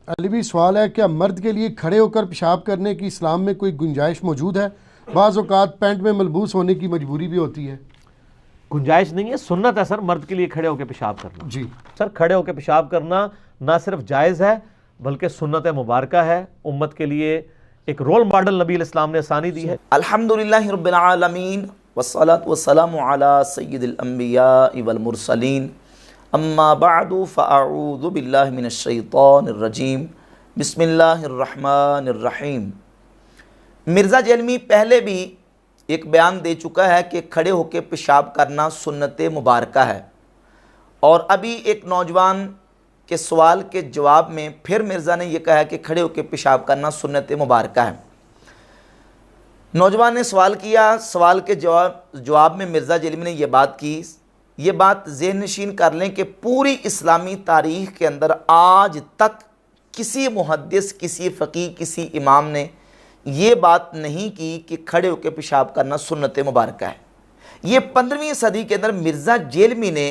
अली सवाल है, क्या मर्द के लिए खड़े होकर पेशाब करने की इस्लाम में कोई गुंजाइश मौजूद है? बाज़ औक़ात पैंट में मलबूस होने की मजबूरी भी होती है। गुंजाइश नहीं है, सुन्नत है सर मर्द के लिए खड़े होकर पेशाब करना। जी सर खड़े होकर पेशाब करना ना सिर्फ जायज़ है बल्कि सुन्नत मुबारक है। उम्मत के लिए एक रोल मॉडल नबी इस्लाम ने आसानी दी है। अल्हम्दुलिल्लाहि रब्बिल आलमीन वस्सलातु वस्सलामु अला सय्यिदिल अंबिया वल मुरसलीन अम्मा बअदु फ़अऊज़ु बिल्लाहि मिनश शैतानिर रजीम बिस्मिल्लाहिर रहमानिर रहीम। मिर्ज़ा जेलमी पहले भी एक बयान दे चुका है कि खड़े होकर पेशाब करना सुन्नत मुबारक है, और अभी एक नौजवान के सवाल के जवाब में फिर मिर्ज़ा ने यह कहा है कि खड़े होकर पेशाब करना सुन्नत मुबारक है। नौजवान ने सवाल किया, सवाल के जवाब में मिर्ज़ा जेलमी ने यह बात की। ये बात ज़हन नशीन कर लें कि पूरी इस्लामी तारीख़ के अंदर आज तक किसी मुहद्दिस, किसी फ़कीह, किसी इमाम ने ये बात नहीं की कि खड़े होकर पेशाब करना सुन्नत मुबारक है। ये 15वीं सदी के अंदर मिर्ज़ा जेलमी ने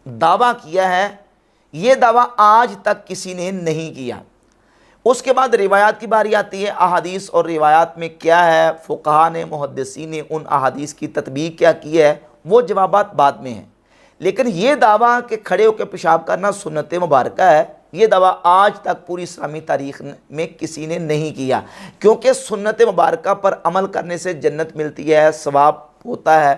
दावा किया है, ये दावा आज तक किसी ने नहीं किया। उसके बाद रिवायात की बारी आती है। अहादीस और रिवायात में क्या है, फ़ुक़हा ने, मुहद्दिसीन ने उन अहादीस की तत्बीक क्या की है, वो जवाबात बाद में हैं। लेकिन ये दावा कि खड़े होकर पेशाब करना सुन्नत मुबारक है, ये दावा आज तक पूरी इस्लामी तारीख़ में किसी ने नहीं किया, क्योंकि सुन्नत मुबारक पर अमल करने से जन्नत मिलती है, सवाब होता है,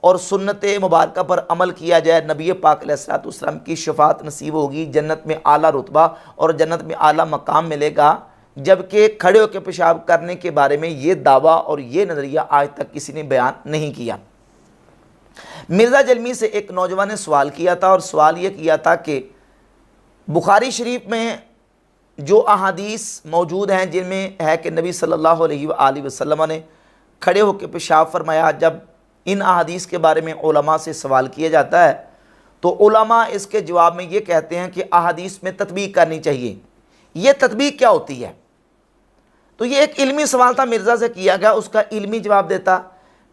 और सुन्नत मुबारक पर अमल किया जाए नबी पाक अलैहिस्सलातु वस्सलाम की शफाअत नसीब होगी, जन्नत में आला रुतबा और जन्नत में आला मकाम मिलेगा। जबकि खड़े होकर पेशाब करने के बारे में ये दावा और ये नज़रिया आज तक किसी ने बयान नहीं किया। मिर्ज़ा जेलमी से एक नौजवान ने सवाल किया था, और सवाल ये किया था कि बुखारी शरीफ में जो अहादीस मौजूद हैं जिनमें है कि नबी सल्लल्लाहु अलैहि वसल्लम ने खड़े होकर पेशाब फरमाया, जब इन अहादीस के बारे में उलमा से सवाल किया जाता है तो उलमा इसके जवाब में ये कहते हैं कि अहादीस में तत्बीक करनी चाहिए। ये तत्बीक क्या होती है? तो ये एक इल्मी सवाल था, मिर्ज़ा से किया गया, उसका इल्मी जवाब देता।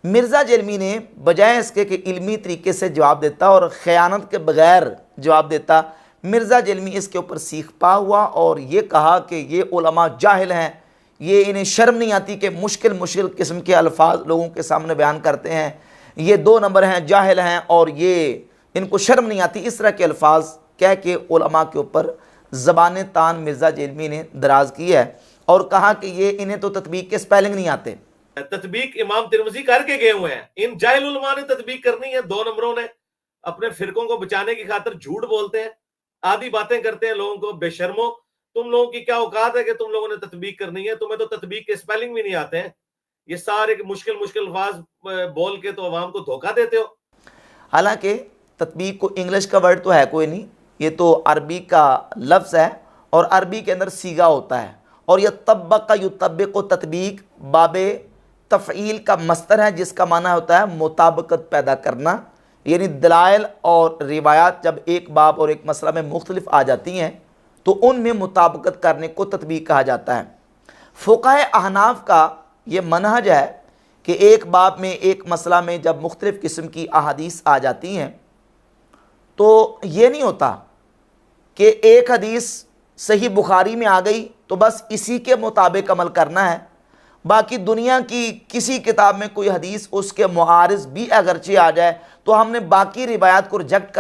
मिर्ज़ा जेलमी ने बजाय इसके कि इल्मी तरीके से जवाब देता और ख़यानत के बग़ैर जवाब देता, मिर्ज़ा जेलमी इसके ऊपर सीख पा हुआ और ये कहा कि ये उलमा जाहिल हैं, ये इन्हें शर्म नहीं आती कि मुश्किल मुश्किल किस्म के अल्फाज लोगों के सामने बयान करते हैं, ये 2 नंबर हैं, जाहिल हैं और ये इनको शर्म नहीं आती। इस तरह के अल्फाज कह के उलमा के ऊपर ज़बान तान मिर्ज़ा जेलमी ने दराज की है और कहा कि ये इन्हें तो तत्बीक के स्पेलिंग नहीं आते। तत्बीक इमाम तिरमिज़ी करके गए हुए हैं, इन जाहिल उलमा ने तत्बीक करनी है। 2 नंबरों ने अपने फिरकों को बचाने की खातिर झूठ बोलते हैं, आधी बातें करते हैं लोगों को। बेशर्मो, तुम लोगों की क्या औकात है कि तुम लोगों ने तत्बीक करनी है? तुम्हें तो तत्बीक के स्पेलिंग भी नहीं आते हैं। ये सारे मुश्किल मुश्किल अल्फाज बोल के तो अवाम को धोखा देते हो। हालांकि तत्बीक को इंग्लिश का वर्ड तो है कोई नहीं, ये तो अरबी का लफ्ज़ है और अरबी के अंदर सीगा होता है, और यह तब्बक का युतब्बिक़ु तत्बीक बाबे तफ़ईल का मस्तर है, जिसका माना होता है मुताबिकत पैदा करना। यानी दलाइल और रिवायात जब एक बाब और एक मसला में मुख्तलिफ आ जाती हैं तो उनमें मुताबिकत करने को तत्बीक कहा जाता है। फ़ुक़हा अहनाफ का ये मनहज है कि एक बाब में, एक मसला में जब मुख्तलिफ़ किस्म की अहादीस आ जाती हैं तो ये नहीं होता कि एक हदीस सही बुखारी में आ गई तो बस इसी के मुताबिक अमल करना है, बाकी दुनिया की किसी किताब में कोई हदीस उसके मुआरिज़ भी अगरचे आ जाए तो हमने बाकी रिवायात को रिजेक्ट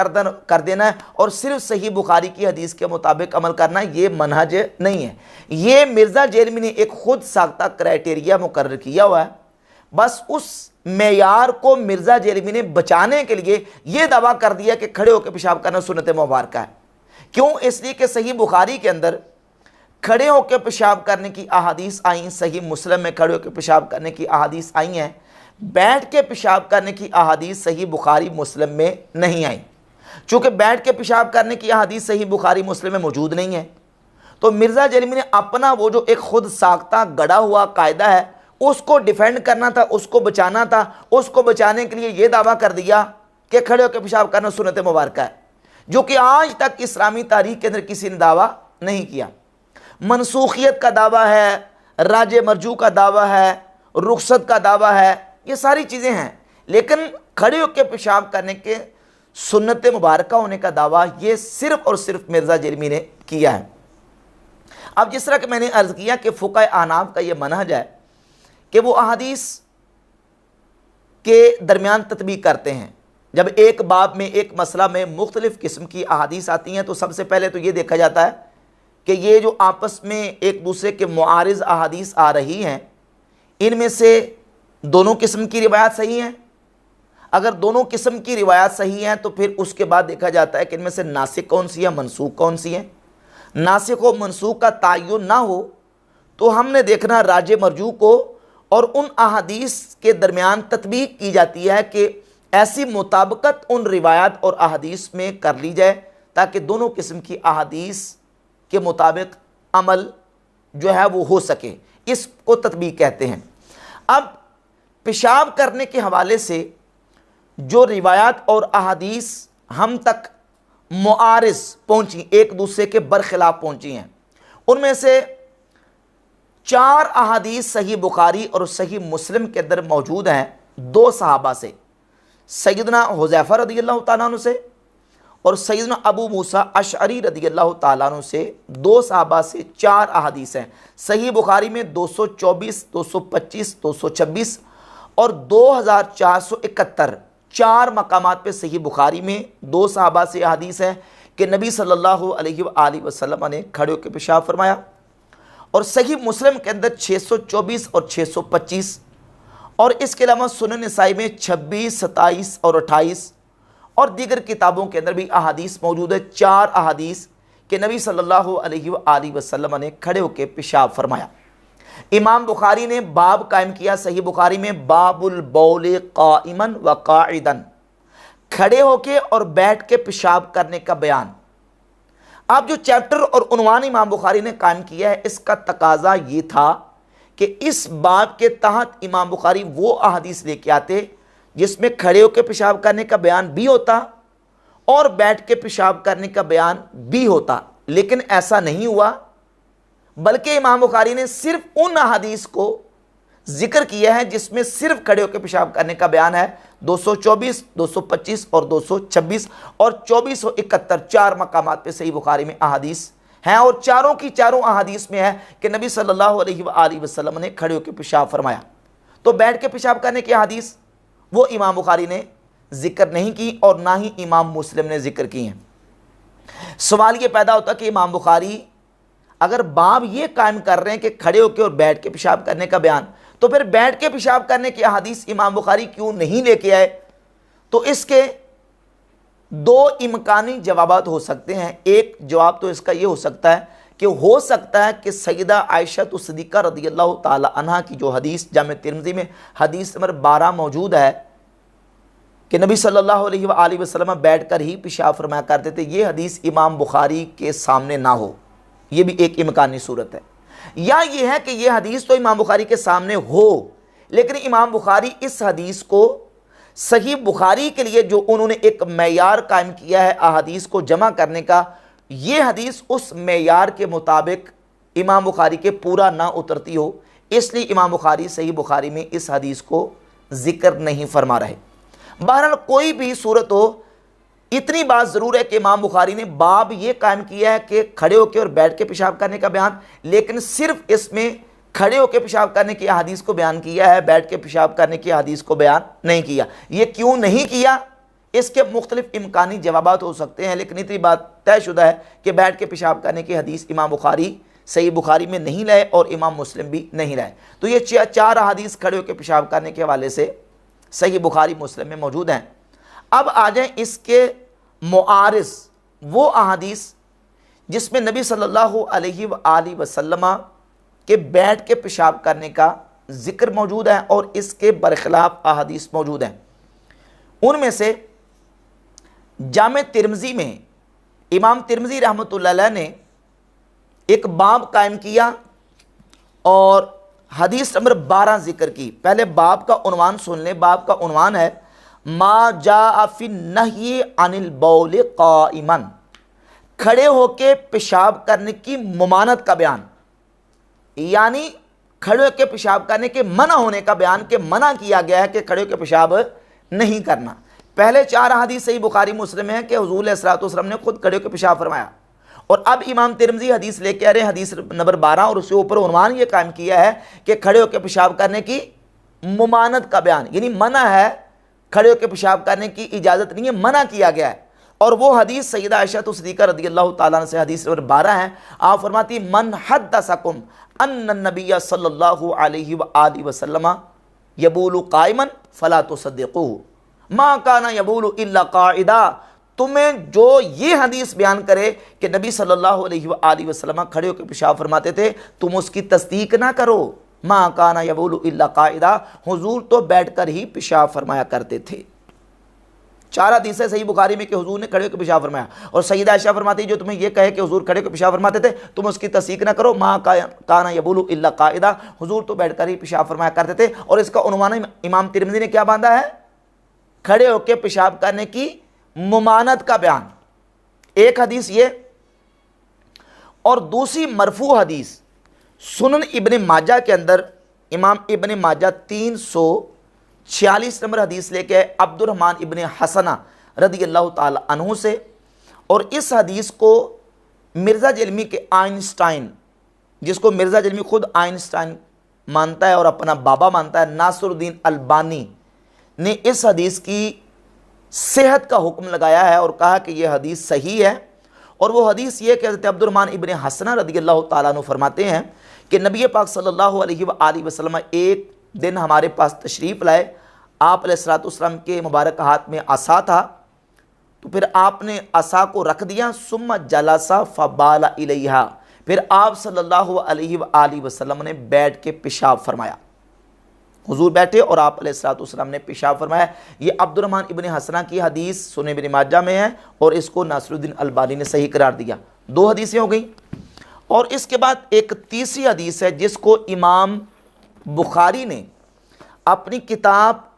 कर देना है और सिर्फ सही बुखारी की हदीस के मुताबिक अमल करना है। ये मनहज नहीं है। ये मिर्ज़ा जेलमी ने एक खुद साख्ता क्राइटेरिया मुकर्रर किया हुआ है। बस उस मेयार को मिर्ज़ा जेलमी ने बचाने के लिए ये दावा कर दिया कि खड़े होकर पेशाब करना सुन्नत मुबारक है। क्यों? इसलिए कि सही बुखारी के अंदर खड़े होकर पेशाब करने की अहादीस आई, सही मुस्लिम में खड़े होकर पेशाब करने की अहादीस आई हैं, बैठ के पेशाब करने की अहादीस सही बुखारी मुस्लिम में नहीं आई। चूँकि बैठ के पेशाब करने की अहादीस सही बुखारी मुस्लिम में मौजूद नहीं है, तो मिर्ज़ा जेलमी ने अपना वो जो एक खुद साख्ता गढ़ा हुआ कायदा है उसको डिफेंड करना था, उसको बचाना था। उसको बचाने के लिए ये दावा कर दिया कि खड़े होकर पेशाब करना सुन्नत मुबारक है, जो कि आज तक इस्लामी तारीख़ के अंदर किसी ने दावा नहीं किया। मनसूखियत का दावा है, राज मरजू का दावा है, रुखसत का दावा है, ये सारी चीज़ें हैं, लेकिन खड़े होकर पेशाब करने के सुन्नत मुबारक होने का दावा ये सिर्फ़ और सिर्फ मिर्ज़ा जेलमी ने किया है। अब जिस तरह कि मैंने अर्ज़ किया कि फ़ुक़हा अहनाफ़ का ये मनहज है कि वो अहादीस के दरमियान तत्बीक करते हैं। जब एक बाब में, एक मसला में मुख्तलिफ़ किस्म की अहादीस आती हैं तो सबसे पहले तो ये देखा जाता है कि ये जो आपस में एक दूसरे के मुआरिज़ अहादीस आ रही हैं, इनमें से दोनों किस्म की रिवायात सही हैं। अगर दोनों किस्म की रिवायात सही हैं तो फिर उसके बाद देखा जाता है कि इनमें से नासिक कौन सी है, मनसूख कौन सी है। नासिक व मनसूख का तयन ना हो तो हमने देखना राजे मरजू को, और उन अहादीस के दरमियान तत्बीक की जाती है कि ऐसी मुताबकत उन रिवायात और अहादीस में कर ली जाए ताकि दोनों किस्म की अहादीस के मुताबिक अमल जो है वो हो सके। इसको तत्बीक कहते हैं। अब पेशाब करने के हवाले से जो रिवायात और अहादीस हम तक मुआरिज़ पहुँची, एक दूसरे के बरखिलाफ पहुँची हैं, उनमें से 4 अहादीस सही बुखारी और सही मुस्लिम के अंदर मौजूद हैं। 2 सहाबा से, सैयदना हुज़ैफा रज़ियल्लाहु ताला अन्हु से और सैयदना अबू मूसा अशअरी रज़ियल्लाहु ताला अन्हु से, 2 सहाबा से 4 अहादीस हैं। सही बुखारी में 224, 225, 226 और 2471 4 मकामात पे सही बुखारी में 2 सहाबा से अहादीस है कि नबी सल्लल्लाहु अलैहि वसल्लम ने खड़े होकर पेशाब फरमाया। और सही मुस्लिम के अंदर 624 और 625, और इसके अलावा सुनन नसाई में 26, 27 और 28, और दीगर किताबों के अंदर भी अहादीस मौजूद है। 4 अहादीस कि नबी सल्लल्लाहु अलैहि वसल्लम ने खड़े होकर पेशाब फरमाया। इमाम बुखारी ने बाब कायम किया सही बुखारी में, बाबुल बौल काइमन व काइदन, खड़े होके और बैठ के पेशाब करने का बयान। अब जो चैप्टर और उन्वान इमाम बुखारी ने कायम किया है, इसका तकाजा ये था कि इस बाब के तहत इमाम बुखारी वो अहादीस लेके आते जिसमें खड़े होकर पेशाब करने का बयान भी होता और बैठ के पेशाब करने का बयान भी होता। लेकिन ऐसा नहीं हुआ, बल्कि इमाम बुखारी ने सिर्फ उन अहादीस को जिक्र किया है जिसमें सिर्फ खड़े होकर पेशाब करने का बयान है। 224, 225 और 226 और 2471 4 मकामात पे सही बुखारी में अहादीस हैं, और चारों की चारों अहादीस में है कि नबी सल्लल्लाहु अलैहि वसल्लम ने खड़े होकर पेशाब फरमाया। तो बैठ के पेशाब करने की अहादीस वो इमाम बुखारी ने जिक्र नहीं की और ना ही इमाम मुस्लिम ने जिक्र की हैं। सवाल ये पैदा होता कि इमाम बुखारी अगर बाब ये कायम कर रहे हैं कि खड़े होकर और बैठ के पेशाब करने का बयान, तो फिर बैठ के पेशाब करने की अहादीस इमाम बुखारी क्यों नहीं लेके आए? तो इसके 2 इम्कानी जवाबात हो सकते हैं। एक जवाब तो इसका ये हो सकता है कि सैयदा आयशा सिद्दीक़ा रज़ियल्लाहु ताला अन्हा की जो हदीस जामे तिरमिज़ी में हदीस नंबर 12 मौजूद है कि नबी सल्लल्लाहु अलैहि वसल्लम बैठ कर ही पेशाब फरमाया करते थे, ये हदीस इमाम बुखारी के सामने ना हो, ये भी एक इम्कानी सूरत है। या ये है कि ये हदीस तो इमाम बुखारी के सामने हो, लेकिन इमाम बुखारी इस हदीस को सही बुखारी के लिए जो उन्होंने एक मेयार कायम किया है अहादीस को जमा करने का, ये हदीस उस मेयार के मुताबिक इमाम बुखारी के पूरा ना उतरती हो, इसलिए इमाम बुखारी सही बुखारी में इस हदीस को जिक्र नहीं फरमा रहे। बहरहाल कोई भी सूरत हो, इतनी बात ज़रूर है कि इमाम बुखारी ने बाब ये कायम किया है कि खड़े होकर और बैठ के पेशाब करने का बयान, लेकिन सिर्फ इसमें खड़े होकर पेशाब करने की हदीस को बयान किया है, बैठ के पेशाब करने की हदीस को बयान नहीं किया। ये क्यों नहीं किया, इसके मुख्तलिफ इम्कानी जवाबात हो सकते हैं, लेकिन इतनी बात तयशुदा है कि बैठ के पेशाब करने की हदीस इमाम बुखारी सही बुखारी में नहीं लाए और इमाम मुस्लिम भी नहीं लाए। तो ये 4 हदीस खड़े होकर पेशाब करने के हवाले से सही बुखारी मुस्लिम में मौजूद हैं। अब आ जाए इसके मुआरिज़ वो अहादीस जिसमें नबी सल्लल्लाहु अलैहि वसल्लम के बैठ के पेशाब करने का जिक्र मौजूद है और इसके बरखिलाफ अहादीस मौजूद हैं। उनमें से जामे तिरमिज़ी में इमाम तिरमिज़ी रहमतुल्लाह अलैह ने एक बाब कायम किया और हदीस नंबर 12 जिक्र की। पहले बाब का उन्वान सुन लें। बाब का उन्वान है मा जा फी नही अनिल बौल काइमन, खड़े होके पेशाब करने की मुमानत का बयान, यानी खड़े होकर पेशाब करने के मना होने का बयान के मना किया गया है कि खड़े होकर पेशाब नहीं करना। पहले 4 हदीस सही बुखारी मुस्लिम है कि हुजूर अलैहिस्सलातु वस्सलाम ने खुद खड़े होकर पेशाब फरमाया और अब इमाम तिरमिज़ी हदीस लेके आ रहे हैं, हदीस नंबर 12, और उसके ऊपर उन्वान ये कायम किया है कि खड़े होकर पेशाब करने की मुमानत का बयान, यानी मना है, खड़े होकर पेशाब करने की इजाज़त नहीं है, मना किया गया है। और वो हदीस सैयदा आयशा सिद्दीक़ा रज़ियल्लाहु ताला अन्हा से हदीस नंबर 12 है। आप फरमाती मन हद्दसकुम अन्न नबिय्य सल्लल्लाहु अलैहि व आलिहि वसल्लम यबूलु काइमन फला तुसद्दिक़ूहु मा काना यबूलु इल्ला काइदा। तुम्हें जो ये हदीस बयान करे कि नबी सल्लल्लाहु अलैहि व आलिहि वसल्लम खड़े होकर पेशाब फरमाते थे, तुम उसकी तस्दीक ना करो। मा काना यबूलु इल्ला काइदा, हुजूर तो बैठकर ही पेशाब फरमाया करते थे। 4 हदीस है सही बुखारी में कि हुजूर ने खड़े होकर पेशाब फरमाया। और सैयदा आयशा फरमाती जो तुम्हें यह कहे कि हुजूर खड़े होकर पेशाब फरमाते थे, तुम उसकी तस्दीक ना करो। मा काना यबूलु इल्ला काइदा, हुजूर तो बैठकर ही पेशाब फरमाया करते थे। और इसका उन्वान इमाम तिरमिज़ी ने क्या बांधा है? खड़े होकर पेशाब करने की मुमानत का बयान। एक हदीस ये, और दूसरी मरफू हदीस सुनन इब्न माजा के अंदर इमाम इब्न माजा 346 नंबर हदीस लेके अब्दुर्रहमान इब्न हसना रज़ियल्लाहु ताला अन्हु से। और इस हदीस को मिर्ज़ा जलमी के आइंस्टाइन, जिसको मिर्ज़ा जलमी खुद आइंस्टाइन मानता है और अपना बाबा मानता है, नासिरुद्दीन अलबानी ने इस हदीस की सेहत का हुक्म लगाया है और कहा कि यह हदीस सही है। और वो हदीस ये कि हज़रत अब्दुर्रहमान इब्न हसना रज़ियल्लाहु ताला अन्हु फरमाते हैं कि नबी पाक सल्लल्लाहु अलैहि व आलिहि वसल्लम एक दिन हमारे पास तशरीफ़ लाए। आप अलैहिस्सलाम के मुबारक हाथ में असा था, तो फिर आपने असा को रख दिया। सुम्मा जलसा फबाला इलैहा, फिर आप सल्लल्लाहु अलैहि व आलिहि वसल्लम ने बैठ के पेशाब फरमाया। हुजूर बैठे और आप अलैहिस्सलाम ने पेशाब फरमाया। ये अब्दुर्रहमान इब्न हसना की हदीस सुनन इब्न माजा में है और इसको नासिरुद्दीन अलबानी ने सही करार दिया। 2 हदीसें हो गई। और इसके बाद एक तीसरी हदीस है जिसको इमाम बुखारी ने अपनी किताब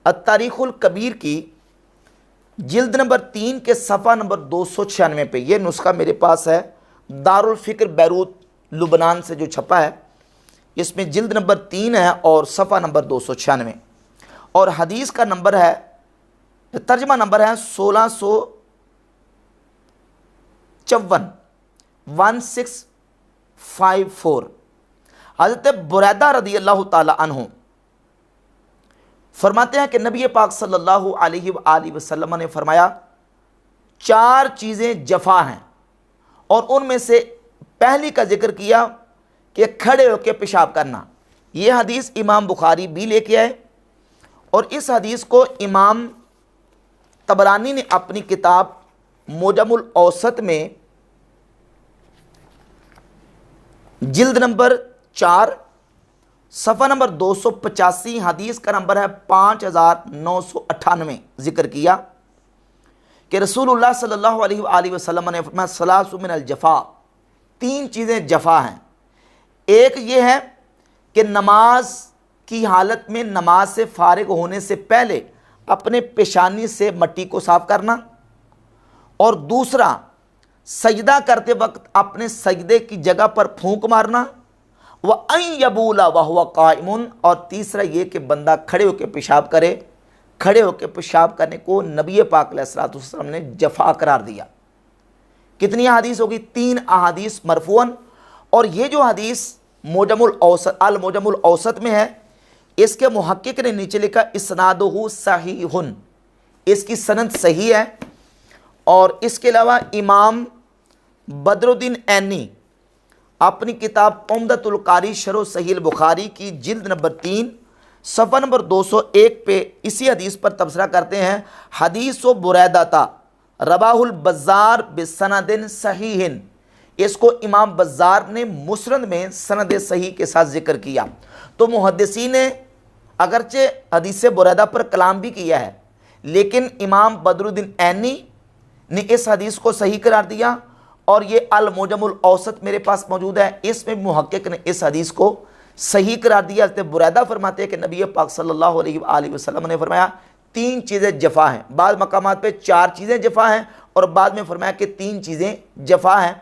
अत-तारीखुल कबीर की जिल्द नंबर 3 के सफ़ा नंबर 296 पे, ये नुस्खा मेरे पास है दारुल फ़िक्र बैरूत लुबनान से जो छपा है, इसमें जिल्द नंबर 3 है और सफ़ा नंबर 296। और हदीस का नंबर है, तर्जमा नंबर है 1654। हज़रत बुरैदा रज़ियल्लाहु ताला अन्हु फरमाते हैं कि नबी पाक सल्लल्लाहु अलैहि व आलिहि वसल्लम ने फरमाया 4 चीज़ें जफ़ा हैं, और उनमें से पहली का जिक्र किया कि खड़े होकर पेशाब करना। यह हदीस इमाम बुखारी भी लेके आए और इस हदीस को इमाम तबरानी ने अपनी किताब मुजमुल औसत में जिल्द नंबर 4 सफ़ा नंबर 285 हदीस का नंबर है 5998 जिक्र किया कि रसूलुल्लाह सल्लल्लाहु अलैहि वसल्लम ने फरमाया सलासु मिनल जफ़ा, 3 चीज़ें जफ़ा हैं। एक ये है कि नमाज की हालत में नमाज से फारिग होने से पहले अपने पेशानी से मट्टी को साफ करना, और दूसरा सजदा करते वक्त अपने सजदे की जगह पर फूंक मारना, व अन यबूला व हुवा काइमुन, और तीसरा ये कि बंदा खड़े होकर पेशाब करे। खड़े होकर पेशाब करने को नबी पाक अलैहिस्सलातु वस्सलाम ने जफ़ा करार दिया। कितनी अहादीस होगी? 3 अहादीस मरफूअन। और ये जो हदीस मुजमुल औसत में है, इसके मुहक्किक ने नीचे लिखा इस्नादुहु सहीहुन, इसकी सनद सही है। और इसके अलावा इमाम बदरुद्दीन ऐनी अपनी किताब उम्दतुल कारी शरह सहीह बुखारी की जिल्द नंबर 3 सफ़ा नंबर 201 पे इसी हदीस पर तबसरा करते हैं, हदीस बुरैदाता रवाहुल बज़्ज़ार बिसनदिन सहीहिन। इसको इमाम बज़्ज़ार ने मुस्नद में सनद सही के साथ जिक्र किया। तो मुहद्दिसीन ने अगरचे हदीस बुरैदा पर कलाम भी किया है, लेकिन इमाम बदरुद्दीन ऐनी ने इस हदीस को सही करार दिया। और ये अल मुजमुल औसत मेरे पास मौजूद है, इसमें मुहक्किक ने इस हदीस को सही करार दिया। हज़रत बुरैदा फरमाते हैं कि नबी पाक सल्लल्लाहु अलैहि वसल्लम ने फरमाया 3 चीज़ें जफ़ा हैं। बाद मकामात पे 4 चीज़ें जफ़ा हैं और बाद में फरमाया कि 3 चीज़ें जफ़ा हैं।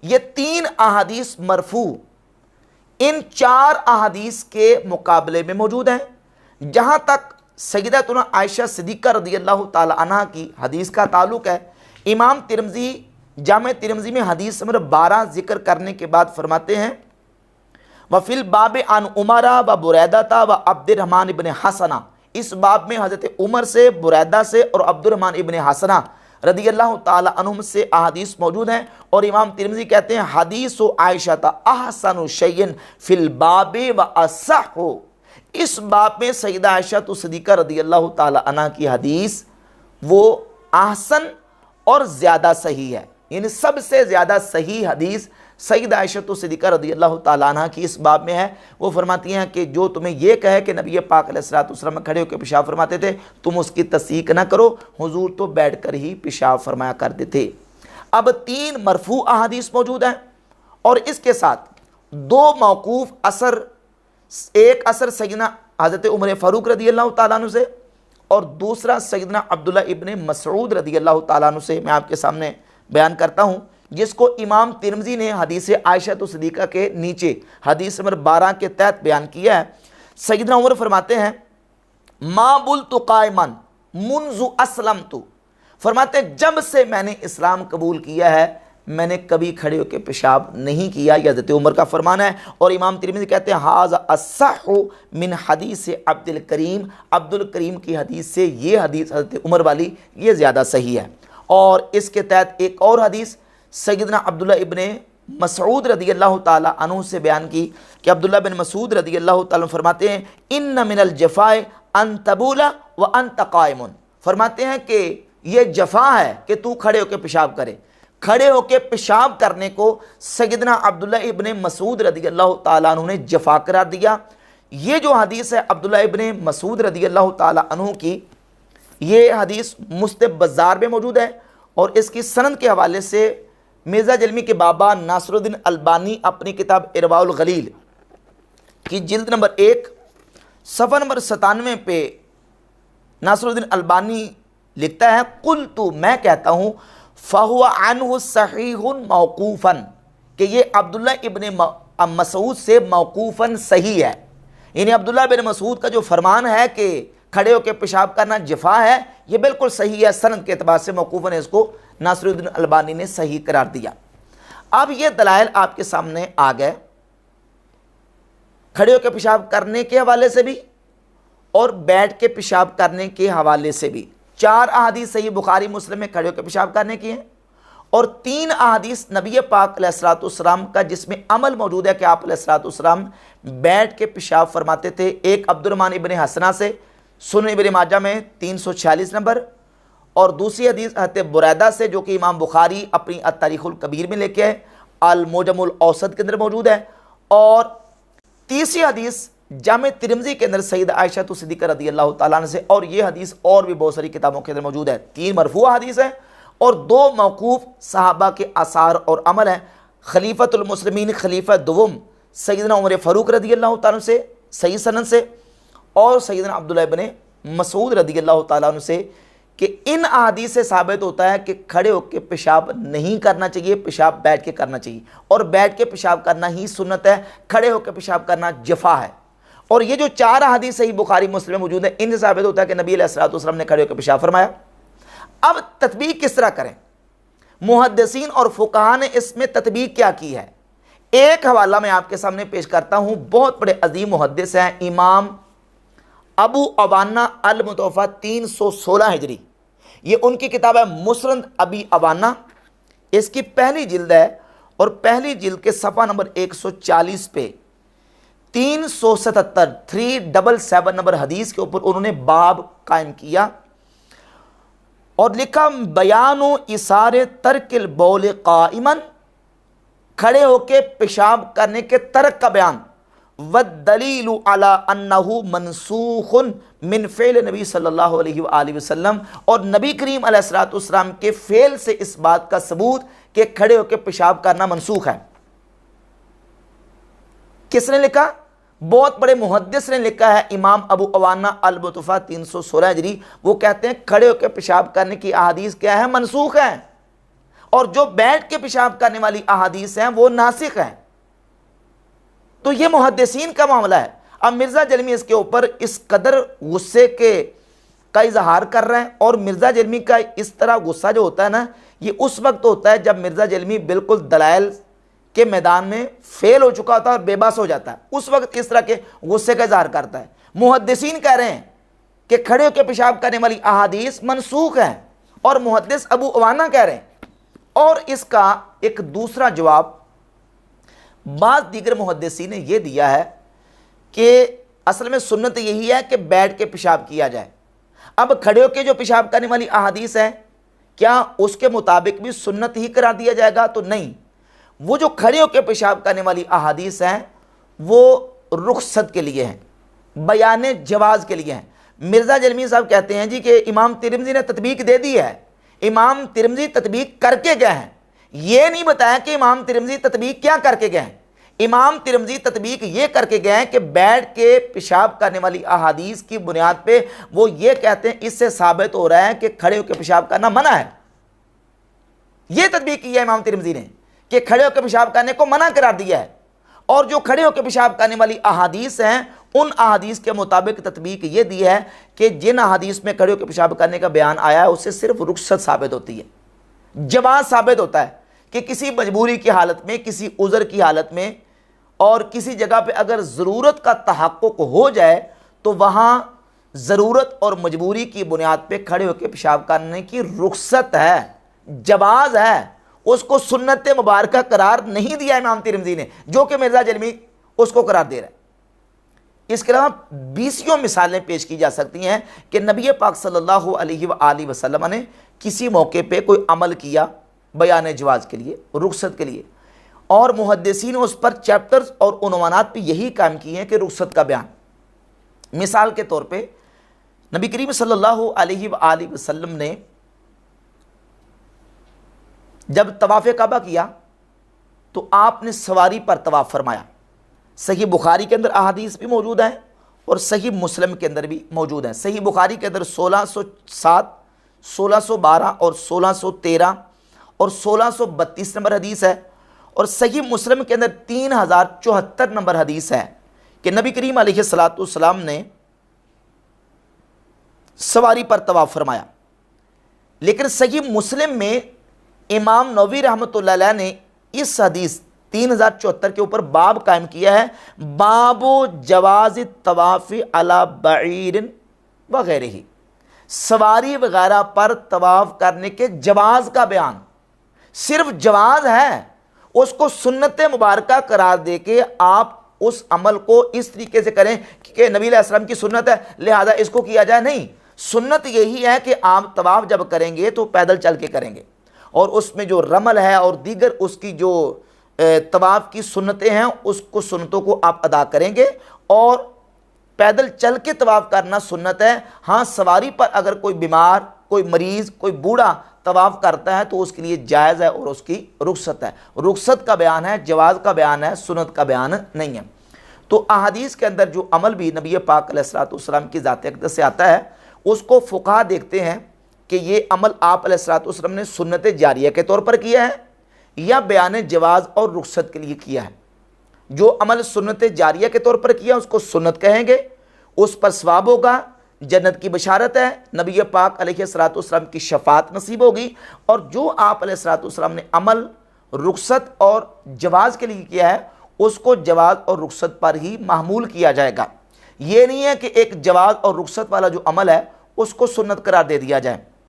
ये 3 अहादीस मरफू इन 4 अहादीस के मुकाबले में मौजूद हैं। जहाँ तक सय्यदतुना आयशा सिद्दीक़ा रज़ियल्लाहु ताला अन्हा की हदीस का ताल्लुक़ है, इमाम तिरमिज़ी जामे तिरमिज़ी में हदीस नंबर 12 जिक्र करने के बाद फरमाते हैं वफिल बाब अन उमरा व बुरैदा व अब्दुर्रहमान इब्न हसना, इस बाब में हज़रत उमर से, बुरैदा से और अब्दुर्रहमान इब्न हसना रदी अल्लाह ताला अन्हुम से अहादीस मौजूद हैं। और इमाम तिरमिज़ी कहते हैं हदीस आयशा अहसनु शैयन फिल बाबे व असहु, इस बाब में सैयदा आयशा सिद्दीक़ा रदी अल्लाह ताला अन्हा की हदीस वो आहसन और ज़्यादा सही है, यानी सबसे ज़्यादा सही हदीस सैयदा आयशा सिद्दीक़ा रदी अल्लाह ताला अन्हा की इस बाब में है। वो फरमाती हैं कि जो तुम्हें यह कहे कि नबी पाक अलैहिस्सलातु वस्सलाम खड़े होकर पेशाब फरमाते थे, तुम उसकी तस्दीक ना करो, हुजूर तो बैठ कर ही पेशाब फरमाया करते थे। अब 3 मरफू अहादीस मौजूद हैं और इसके साथ 2 मौकूफ़ असर, एक असर सैयदना हज़रत उमर फ़ारूक रदी अल्लाह ताला अन्हु से और दूसरा सैयदना अब्दुल्ला इब्न मसऊद रदी अल्लाह ताला अन्हु से मैं आपके सामने बयान करता हूँ, जिसको इमाम तिरमिज़ी ने हदीस आयशा सिद्दीक़ा के नीचे हदीस नंबर 12 के तहत बयान किया है। सैयदना उमर फरमाते हैं मा बुल्तु क़ाइमन मुन्ज़ु अस्लमतु, फरमाते हैं जब से मैंने इस्लाम कबूल किया है मैंने कभी खड़े होकर पेशाब नहीं किया, यह हज़रत उमर का फरमान है। और इमाम तिरमिज़ी कहते हैं हाज़ा अस्सहु मिन हदीस अब्दुल करीम, अब्दुल करीम की हदीस से ये हदीस हज़रत उमर वाली ये ज़्यादा सही है। और इसके तहत एक और हदीस सैयदना अब्दुल्ला इब्न मसऊद रदी अल्लाह ताला अन्हु से बयान की कि अब्दुल्ला बिन मसूद रदी अल्लाह ताला फरमाते हैं इन्न मिनल जफ़ाए अन तबूला व अंत क़ाइमुन, फरमाते हैं कि ये जफ़ा है कि तू खड़े होकर पेशाब करे। खड़े होकर पेशाब करने को सैयदना अब्दुल्ला इब्न मसूद रदी अल्लाह ताला अन्हु ने जफ़ा करार दिया। ये जो हदीस है अब्दुल्ला इब्न मसूद रदी अल्लाह ताला अन्हु की, ये हदीस मुस्तब बाज़ार में मौजूद है और इसकी सनद के हवाले से मिर्ज़ा जलमी के बाबा नासरुद्दीन अलबानी अपनी किताब इरवाउल गलील की जिल्द नंबर 1 सफ़ा नंबर 97 पे नासरुद्दीन अलबानी लिखता है कुल्तु, मैं कहता हूँ फ़हुवा अन्हु सहीहुन मौकूफ़न, कि ये अब्दुल्ला इब्न मसूद से मौकूफ़न सही है, यानी अब्दुल्ला बिन मसूद का जो फरमान है कि खड़े होकर पेशाब करना जफ़ा है ये बिल्कुल सही है, सनद के एतबार से मौकूफ़न है, इसको नासरुद्दीन अलबानी ने सही करार दिया। अब ये दलाइल आपके सामने आ गए खड़े होकर पेशाब करने के हवाले से भी और बैठ के पेशाब करने के हवाले से भी। 4 अहादीस सही बुखारी मुस्लिम में खड़े होकर पेशाब करने की हैं और 3 अहादीस नबी पाक अलैहिस्सलातु वस्सलाम का जिसमें अमल मौजूद है कि आप अलैहिस्सलातु वस्सलाम बैठ के पेशाब फरमाते थे। एक अब्दुर्रहमान इब्न हसना से सुनन इब्न माजा में 346 नंबर और दूसरी हदीस हज़रत बुरैदा से जो कि इमाम बुखारी अपनी अत-तारीख़ुल कबीर में लेके आए, अल मुजमुल औसत के अंदर मौजूद है। और तीसरी हदीस जामे तिरमिज़ी के अंदर सैयदा आयशा सिद्दीक़ा रदी अल्लाह ताला अन्हा से, और ये हदीस और भी बहुत सारी किताबों के अंदर मौजूद है। 3 मरफूआ हदीस है और 2 मौकूफ़ सहाबा के आसार और अमल है। खलीफतुल मुस्लिमीन खलीफा दुवम सैयदना उमर फ़ारूक रदी अल्लाह ताला से सही सनद से और सैयदना अब्दुल्ला इब्न मसूद रदी अल्लाह ताला अन्हु से कि इन अहादीस से साबित होता है कि खड़े होकर पेशाब नहीं करना चाहिए, पेशाब बैठ के करना चाहिए और बैठ के पेशाब करना ही सुन्नत है, खड़े होकर पेशाब करना जफ़ा है। और ये जो 4 हदीस सही बुखारी मुस्लिम में मौजूद है इनसे साबित होता है कि नबी अलैहिस्सलातु वस्सलाम ने खड़े होकर पेशाब फरमाया। अब तत्बीक किस तरह करें, मुहद्दिसीन और फुक़हा ने इसमें तत्बीक क्या की है। एक हवाला मैं आपके सामने पेश करता हूँ, बहुत बड़े अजीम मुहद्दिस हैं इमाम अबू अवाना अल मुतवफ़ा 316 हिजरी, ये उनकी किताब है मुस्नद अबी अवाना, इसकी पहली जिल्द है और पहली जिल्द के सफ़ा नंबर 140 पे 377 नंबर हदीस के ऊपर उन्होंने बाब कायम किया और लिखा बयानो इसारे तरकिल बौल काइमन, खड़े होके पेशाब करने के तर्क का बयान, वद्दलीलु अला अन्नहु मनसूखुन मिन फ़ेल नबी सल्लल्लाहु अलैहि वसल्लम, और नबी करीम अलैहिस्सलातु वस्सलाम के फ़ेल से इस बात का सबूत कि खड़े होकर पेशाब करना मनसूख है। किसने लिखा? बहुत बड़े मुहद्दिस ने लिखा है, इमाम अबू अवाना अल मुतवफ़ा 316 हिजरी। वो कहते हैं खड़े होकर पेशाब करने की अहादीस क्या है, मनसूख है, और जो बैठ के पेशाब करने वाली अहादीस हैं वो नासिख हैं। तो ये मुहद्दिसीन का मामला है। अब मिर्ज़ा जलमी इसके ऊपर इस कदर गुस्से का इजहार कर रहे हैं और मिर्ज़ा जलमी का इस तरह गुस्सा जो होता है ना, ये उस वक्त होता है जब मिर्ज़ा जलमी बिल्कुल दलाइल के मैदान में फेल हो चुका होता है और बेबस हो जाता है, उस वक्त इस तरह के गुस्से का इजहार करता है। मुहद्दिसीन कह रहे हैं कि खड़े होकर पेशाब करने वाली अहादीस मनसूख है, और मुहद्दिस अबू अवाना कह रहे हैं। और इसका एक दूसरा जवाब बाज़ दीगर मुहद्दिसीन ने यह दिया है कि असल में सुन्नत यही है कि बैठ के पेशाब किया जाए। अब खड़े होकर जो पेशाब करने वाली अहादीस है, क्या उसके मुताबिक भी सुन्नत ही करार दिया जाएगा? तो नहीं, वो जो खड़े होकर पेशाब करने वाली अहादीस हैं वो रुखसत के लिए हैं, बयान जवाज़ के लिए हैं। मिर्ज़ा जलमी साहब कहते हैं जी कि इमाम तिरमिज़ी ने तत्बीक दे दी है, इमाम तिरमिज़ी तत्बीक करके गए हैं। ये नहीं बताया कि इमाम तिरमिज़ी तत्बीक क्या करके गए हैं। इमाम तिरमिज़ी तत्बीक ये करके गए हैं कि बैठ के पेशाब करने वाली अहादीस की बुनियाद पे वो ये कहते हैं इससे साबित हो रहा है कि खड़े होकर पेशाब करना मना है। ये तत्बीक की है इमाम तिरमिज़ी ने कि खड़े होकर पेशाब करने को मना करार दिया है। और जो खड़े होकर पेशाब करने वाली अहादीस हैं, उन अहादीस के मुताबिक तत्बीक ये दी है कि जिन अहादीस में खड़े होकर पेशाब करने का बयान आया है उससे सिर्फ रुखसत साबित होती है, जवाज़ साबित होता है कि किसी मजबूरी की हालत में, किसी उज़र की हालत में और किसी जगह पे अगर ज़रूरत का तहक्कुक हो जाए तो वहाँ ज़रूरत और मजबूरी की बुनियाद पे खड़े होकर पेशाब करने की रुखसत है, जवाज़ है। उसको सुन्नत मुबारका करार नहीं दिया इमाम तिरमिज़ी ने, जो कि मिर्ज़ा जलमी उसको करार दे रहा है। इसके अलावा 20 मिसालें पेश की जा सकती हैं कि नबी पाक सल्लल्लाहु अलैहि वसल्लम ने किसी मौके पे कोई अमल किया बयान जवाज़ के लिए, रुखसत के लिए, और मुहद्दिसीन ने उस पर चैप्टर्स और उन्वानात पे यही काम किए हैं कि रुखसत का बयान। मिसाल के तौर पे नबी करीम सल्लल्लाहु अलैहि वसल्लम ने जब तवाफ़े काबा किया तो आपने सवारी पर तवाफ़ फरमाया। सही बुखारी के अंदर अहादीस भी मौजूद हैं और सही मुस्लिम के अंदर भी मौजूद हैं। सही बुखारी के अंदर 1607, 1612 और 1613 और 1632 नंबर हदीस है, और सही मुस्लिम के अंदर 3074 नंबर हदीस है कि नबी करीम अलैहिस्सलाम ने सवारी पर तवाफ़ फरमाया। लेकिन सही मुस्लिम में इमाम नववी रहमतुल्लाह अलैह ने इस हदीस 3074 के ऊपर बाब कायम किया है, बाबो जवाज़ तवाफ़ी अला बईरिन वगैरह, सवारी वगैरह पर तवाफ़ करने के जवाज़ का बयान। सिर्फ जवाज़ है, उसको सुन्नत मुबारका करार दे के आप उस अमल को इस तरीके से करें कि नबी अलैहि सलाम की सुन्नत है लिहाजा इसको किया जाए, नहीं। सुन्नत यही है कि आप तवाफ़ जब करेंगे तो पैदल चल के करेंगे, और उसमें जो रमल है और दीगर उसकी जो तवाफ़ की सुन्नतें हैं उसको सुन्नतों को आप अदा करेंगे, और पैदल चल के तवाफ़ करना सुन्नत है। हाँ, सवारी पर अगर कोई बीमार, कोई मरीज़, कोई बूढ़ा तवाफ़ करता है तो उसके लिए जायज़ है और उसकी रुखसत है। रुखसत का बयान है, जवाज़ का बयान है, सुन्नत का बयान नहीं है। तो अहादीस के अंदर जो अमल भी नबी पाक अलैहिस्सलाम की ज़ात अक़दस से आता है उसको फ़ुक़हा देखते हैं कि ये अमल आप अलैहिस्सलाम ने सुन्नत जारिया के तौर पर किया है या बयान जवाज़ और रुखसत के लिए किया है। जो अमल सुन्नत जारिया के तौर पर किया उसको सुन्नत कहेंगे, उस पर सवाब होगा, जन्नत की बशारत है, नबी पाक अलैहिस्सलाम की शफात नसीब होगी। और जो आप अलैहिस्सलाम ने अमल रुखसत और जवाज़ के लिए किया है उसको जवाज़ और रुखसत पर ही महमूल किया जाएगा। ये नहीं है कि एक जवाज़ और रुखसत वाला जो अमल है उसको सुन्नत करार दे दिया जाए।